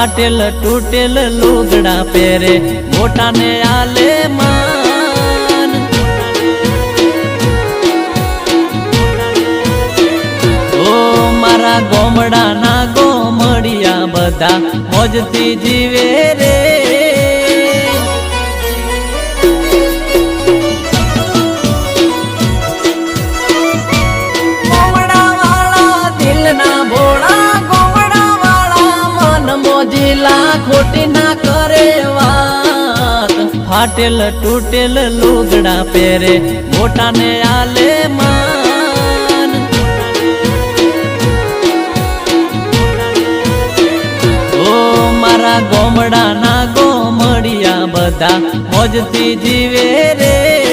ફાટેલ તૂટેલ લુગડા પહેરે મોટાને આલે માન ઓ મારા ગોમડાના ગોમડિયા બધા મોજથી જીવે રે ખોટી ના કરે વાત ફાટેલ તૂટેલ લુગડા પહેરે મોટાને આલે માન ઓ મારા ગોમડાના ગોમડિયા બધા મોજથી જીવે રે